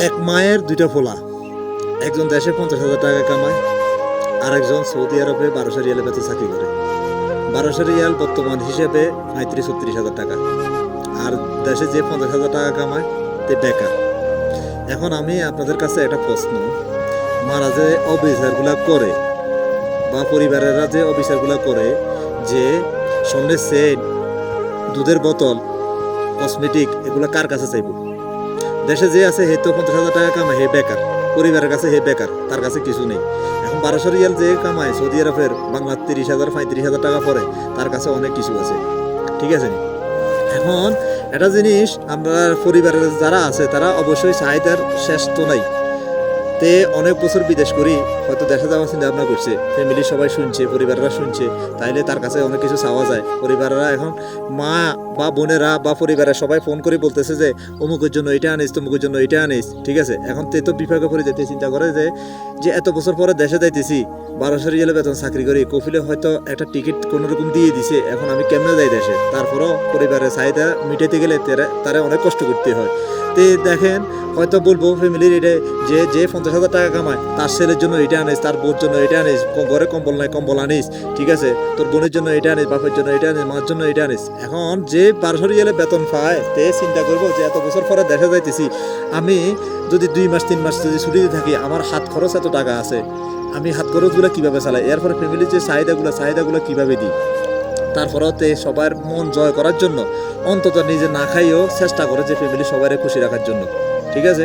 এক মায়ের দুইটা ফোলা, একজন দেশে 50,000 টাকা কামায়, আর একজন সৌদি আরবে 1200 রিয়ালে বেতন চাকরি করে। 1200 রিয়াল বর্তমান হিসেবে 35-36,000 টাকা। আর দেশে যে 50,000 টাকা কামায় তে বেকার। এখন আমি আপনাদের কাছে একটা প্রশ্ন, মারা যে অবিচারগুলা করে বা পরিবারেরা যে অবিচারগুলা করে, যে স্বর্ণের সেট, দুধের বোতল, কসমেটিক, এগুলা কার কাছে চাইব? দেশে যে আছে হে তো 50,000 টাকা কামায়, হে বেকার। পরিবারের কাছে হে বেকার, তার কাছে কিছু নেই। এখন 1200 রিয়াল যে কামায় সৌদি আরবের, বাংলা 30,000-35,000 টাকা পরে, তার কাছে অনেক কিছু আছে। ঠিক আছে? এখন একটা জিনিস, আমরা পরিবারের যারা আছে তারা অবশ্যই চাহিদার শেষ তো নাই। তে অনেক বছর বিদেশ করি, হয়তো দেশে যাওয়ার চিন্তা ভাবনা করছে, ফ্যামিলি সবাই শুনছে, পরিবাররা শুনছে, তাইলে তার কাছে অনেক কিছু চাওয়া যায়। পরিবাররা এখন মা বা বোনেরা বা পরিবারের সবাই ফোন করে বলতেছে যে অমুকের জন্য এটা আনিস, তমুকের জন্য এটা আনিস। ঠিক আছে? এখন তে তো বিপাকে পড়ে যেতে চিন্তা করে যে এত বছর পরে দেশে যাইতেছি, 1200 রিয়ালে বেতন চাকরি করি, কফিলে হয়তো একটা টিকিট কোনোরকম দিয়ে দিছে, এখন আমি কেমনে যাই দেশে? তারপরও পরিবারের চাহিদা মিটাইতে গেলে তারা অনেক কষ্ট করতে হয়। তে দেখেন, হয়তো বলবো ফ্যামিলির এটা যে 50,000 টাকা কামায়, তার ছেলের জন্য এটা আনিস, তার বোর জন্য এটা আনিস, ঘরে কম্বল নাই কম্বল আনিস। ঠিক আছে? তোর বোনের জন্য এটা আনিস, বাপের জন্য এটা আনিস, মার জন্য এটা আনিস। এখন যে 1200 রিয়ালে বেতন পায়, তে চিন্তা করবো যে এত বছর পরে দেখা যাইতেছি, আমি যদি 2 মাস 3 মাস যদি ছুটিতে থাকি, আমার হাত খরচ এত টাকা আছে, আমি হাত খরচগুলো কীভাবে চালাই? এরপরে ফ্যামিলির যে চাহিদাগুলো কীভাবে দিই? তারপরেও তে সবার মন জয় করার জন্য অন্তত নিজে না খাইও চেষ্টা করে যে ফ্যামিলি সবাই খুশি রাখার জন্য। ঠিক আছে?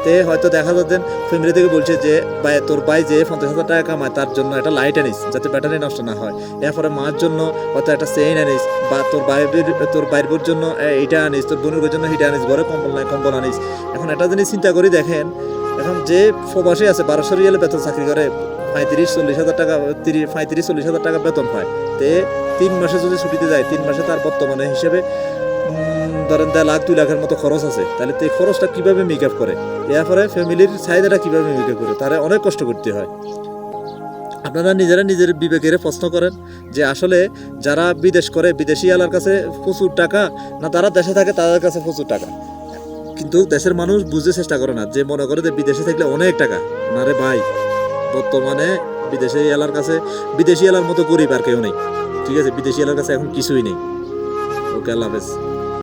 তে হয়তো দেখা যাচ্ছে ফ্যামিলি থেকে বলছে যে ভাই, তোর ভাই যে 50,000 টাকা কামায়, তার জন্য একটা লাইট আনিস যাতে ব্যাটারি নষ্ট না হয়। এরপরে মার জন্য হয়তো একটা চেইন আনিস, বা তোর বাইরের জন্য এইটা আনিস, তোর বোনের জন্য এইটা আনিস, ঘরে কম্বল নাই কম্বল আনিস। এখন একটা জিনিস চিন্তা করি, দেখেন এখন যে প্রবাসী আছে 1200 রিয়ালে বেতন চাকরি করে, 35-40,000 টাকা, 35-40,000 টাকা বেতন পায়। তে 3 মাসে যদি ছুটিতে যায়, 3 মাসে তার বর্তমানে হিসেবে ধরেন 1.5 লাখ 2 লাখের মতো খরচ আছে। তাহলে এই খরচটা কিভাবে মেক আপ করে? এরপরে ফ্যামিলির চাহিদাটা কিভাবে মেক আপ করে? তারা অনেক কষ্ট করতে হয়। আপনারা নিজেরা নিজের বিবেকের প্রশ্ন করেন যে আসলে যারা বিদেশ করে, বিদেশি আলার কাছে প্রচুর টাকা, না তারা দেশে থাকে তাদের কাছে প্রচুর টাকা? কিন্তু দেশের মানুষ বুঝতে চেষ্টা করে না, যে মনে করে যে বিদেশে থাকলে অনেক টাকা। না রে ভাই, বর্তমানে বিদেশি এলার কাছে, বিদেশি এলার মতো গরিব আর কেউ নেই। ঠিক আছে? বিদেশি এলার কাছে এখন কিছুই নেই। ওকে, আল্লাহ হাফেজ।